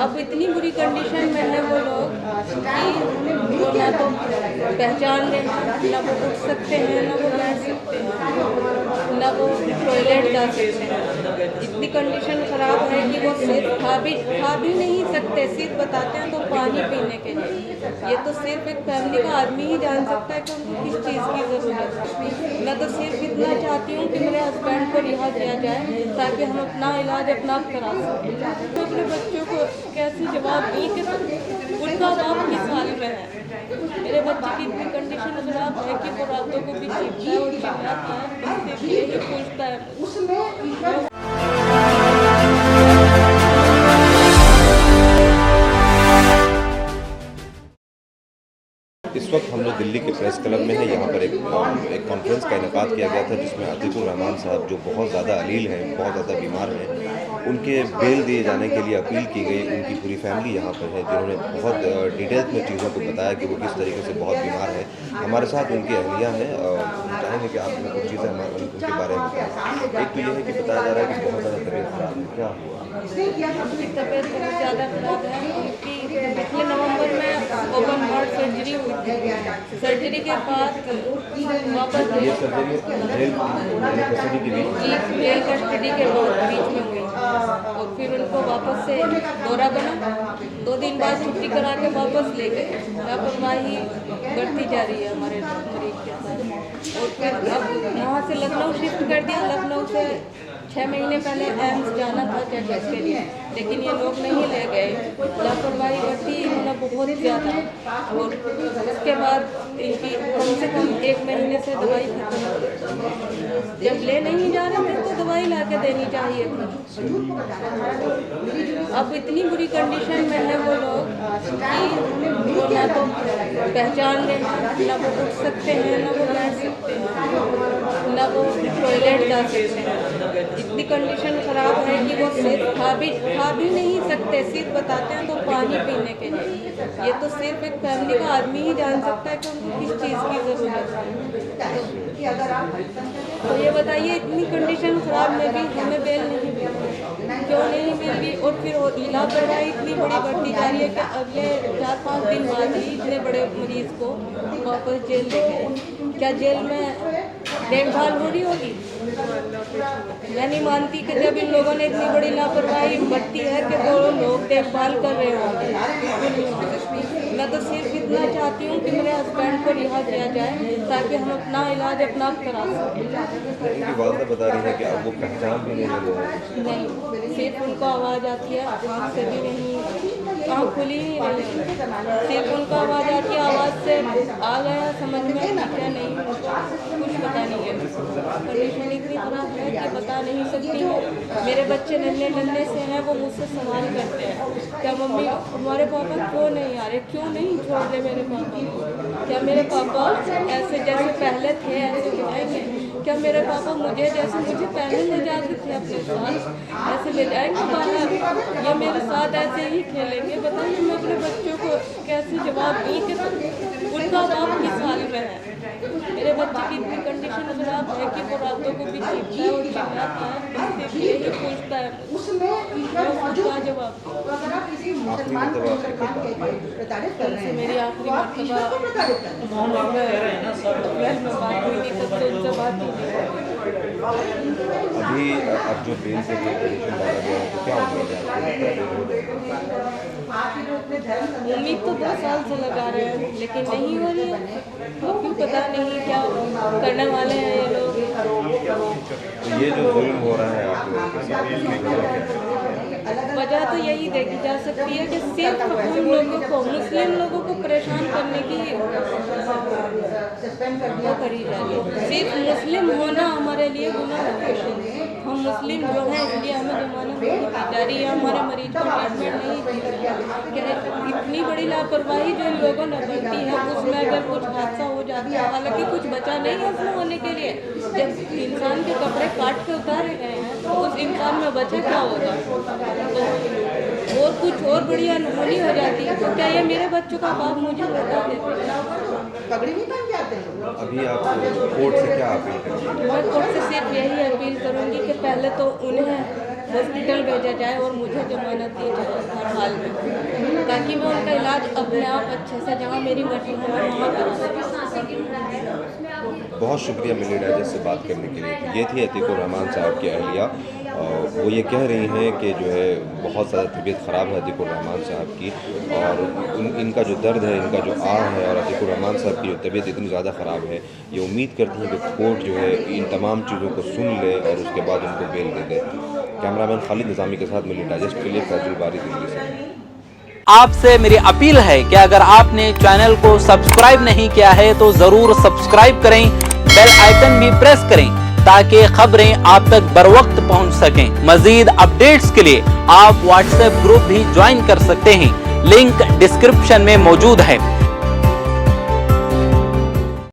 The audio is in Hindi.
अब इतनी बुरी कंडीशन में है वो लोग कि वो ना तो पहचान लें, ना वो उठ सकते हैं, ना वो बैठ सकते हैं, ना वो टॉयलेट जा सकते हैं। इतनी कंडीशन ख़राब है कि वो सिर्फ खा भी नहीं सकते, सिर्फ बताते हैं तो पानी पीने के लिए। ये तो सिर्फ एक फैमिली का आदमी ही जान सकता है कि उनको किस चीज़ की ज़रूरत है। मैं तो सिर्फ इतना चाहती हूँ कि मेरे हस्बैंड को रिहा किया जाए ताकि हम अपना इलाज अपना करा सकें। तो अपने बच्चों को कैसे जवाब दूँ कि उनका बाप किस हाल में है। मेरे बच्चे की इतनी कंडीशन खराब है कि वो रातों को भी चीखता है और चिल्लाता है, इससे भी यही पूछता है। इस वक्त हम लोग दिल्ली के प्रेस क्लब में हैं। यहाँ पर एक कॉन्फ्रेंस का इनेकाद किया गया था जिसमें अतीकुर रहमान साहब, जो बहुत ज़्यादा अलील हैं, बहुत ज़्यादा बीमार हैं, उनके बेल दिए जाने के लिए अपील की गई। उनकी पूरी फैमिली यहाँ पर है जिन्होंने बहुत डिटेल्स में चीज़ों को बताया कि वो किस तरीके से बहुत बीमार है। हमारे साथ उनकी अहलिया हैं। हम चाहेंगे कि आप कुछ चीज़ें उनके बारे में बताएं। एक तो ये है कि बताया जा रहा है कि बहुत ज़्यादा तबीयत खराब है, क्या हुआ? उनकी तबीयत बहुत ज़्यादा खराब है। उनकी पिछले नवंबर में ओपन हार्ट सर्जरी हुई थी। सर्जरी के बाद वापस ये सर्जरी जेल कस्टडी के बीच में हुई और फिर उनको वापस से दौरा बना। 2 दिन बाद छुट्टी करा के वापस ले गए। लापरवाही बढ़ती जा रही है हमारे मरीज के साथ। और फिर अब वहाँ से लखनऊ शिफ्ट कर दिया। लखनऊ से 6 महीने पहले एम्स जाना था चेकअप के लिए, लेकिन ये लोग नहीं ले गए। लापरवाही बढ़ती इन्होंने बहुत ज़्यादा। और उसके बाद इनकी कम से कम 1 महीने से दवाई खत्म हो गई। जब ले नहीं जा रहे थे तो दवाई ला के देनी चाहिए थी। अब इतनी बुरी कंडीशन में है वो लोग कि वो ना तो पहचान लें, ना वो उठ सकते हैं, ना वो बैठ सकते हैं, ना वो टॉयलेट जा सकते हैं। इतनी कंडीशन ख़राब है कि वो सिर्फ खा भी नहीं सकते, सिर्फ बताते हैं तो पानी पीने के लिए। ये तो सिर्फ एक फैमिली का आदमी ही जान सकता है कि उनको किस चीज़ की ज़रूरत है। तो ये बताइए, इतनी कंडीशन ख़राब में भी हमें बेल नहीं मिल रही, क्यों नहीं मिल रही? और फिर लापरवाही इतनी बड़ी बढ़ती जा रही है कि अब ये 4-5 दिन बाद ही इतने बड़े मरीज़ को वापस जेल ले गए। क्या जेल में देखभाल हो रही होगी? मैं नहीं मानती कि जब इन लोगों ने इतनी बड़ी लापरवाही बरती है कि वो लोग देखभाल कर रहे होंगे। मैं तो सिर्फ इतना चाहती हूँ कि मेरे हस्बैंड को रिहा किया जाए ताकि हम अपना इलाज अपना करा सकें। उनकी वालदा बता रही है कि अब वो पहचान भी नहीं ले रहे हैं। नहीं, सिर्फ उनको आवाज़ आती है, आँख से भी नहीं, आँख खुली ही नहीं, सिर्फ उनको आवाज़ आती है। आवाज़ से आ गया समझ में, क्या नहीं, कुछ पता नहीं है। कंडीशन इतनी खराब है कि बता नहीं सकती हूँ। मेरे बच्चे नन्हे से हैं, वो मुझसे सवाल करते हैं, क्या मम्मी हमारे पापा क्यों नहीं आ रहे, क्यों नहीं छोड़ रहे मेरे पापा? क्या मेरे पापा ऐसे जैसे पहले थे ऐसे जाएंगे? क्या मेरे पापा मुझे पहले ले जाते थे अपने साथ ऐसे ले जाएंगे बाहर, या मेरे साथ ऐसे ही खेलेंगे? बताइए, मैं अपने बच्चों को कैसे जवाब दूँ कि उनका बाप किस हाल में है। मेरे बच्चे की इतनी कंडीशन खराब है कि वो रातों को भी चीखता है और चिल्लाता है, इससे भी यही पूछता है उसका जवाब। कल से मेरी आखिरी मरतबा में बात हुई थी, तब तो उनसे बात ही नहीं। अभी अब जो बेल के लिए पिटीशन डाला गया है तो क्या उम्मीद है? उम्मीद तो 2 साल से लगा रहे हैं लेकिन नहीं हो रही है। अभी पता नहीं क्या करने वाले हैं ये लोग। तो ये जो जुल्म हो रहा है आप लोगों के साथ, इसकी वजह क्या है? वजह तो यही देखी जा सकती है कि सिर्फ उन लोगों को, मुस्लिम लोगों को परेशान करने की वो करी जा रही है। सिर्फ मुस्लिम होना हमारे लिए गुनाह है। हम मुस्लिम जो हैं इसलिए हमें जमानत नहीं दी जा रही है, हमारे मरीज को ट्रीटमेंट नहीं दी जा रही। इतनी बड़ी लापरवाही जो इन लोगों ने बरती है, उसमें अगर कुछ हादसा हो जाता है, हालांकि कुछ बचा नहीं है उसमें होने के लिए। जब इंसान के कपड़े काट के उतारे गए हैं तो उस इंसान में बचा क्या होगा? तो और कुछ और बड़ी अनहोनी हो जाती है। तो क्या ये मेरे बच्चों का बाप मुझे बता देते? अभी आप कोर्ट से क्या अपील करेंगे? मैं कोर्ट से सिर्फ यही अपील करूंगी कि पहले तो उन्हें हॉस्पिटल भेजा जाए और मुझे जमानत दी जाए हर हाल में, ताकि मैं उनका इलाज अपने आप अच्छे से जहाँ मेरी मर्जी हो वहाँ कर सकूँ। बहुत शुक्रिया मिली डाइजेस्ट से बात करने के लिए। ये थी अतीकुर रहमान साहब की अहलिया। वो ये कह रही हैं कि जो है बहुत ज़्यादा तबीयत ख़राब है अतीकुर रहमान साहब की, और इनका जो दर्द है, इनका जो आह है, और अतीकुर रहमान साहब की जो तबीयत इतनी ज़्यादा ख़राब है, ये उम्मीद करती हैं कि कोर्ट जो है इन तमाम चीज़ों को सुन ले और उसके बाद उनको बेल दे दे। कैमरामैन खालिद निज़ामी के साथ मिली डाइजेस्ट के लिए फैजुल बारी, दिल्ली से। आपसे मेरी अपील है कि अगर आपने चैनल को सब्सक्राइब नहीं किया है तो जरूर सब्सक्राइब करें, बेल आइकन भी प्रेस करें ताकि खबरें आप तक बर वक्त पहुंच सकें। मजीद अपडेट्स के लिए आप व्हाट्सएप ग्रुप भी ज्वाइन कर सकते हैं, लिंक डिस्क्रिप्शन में मौजूद है।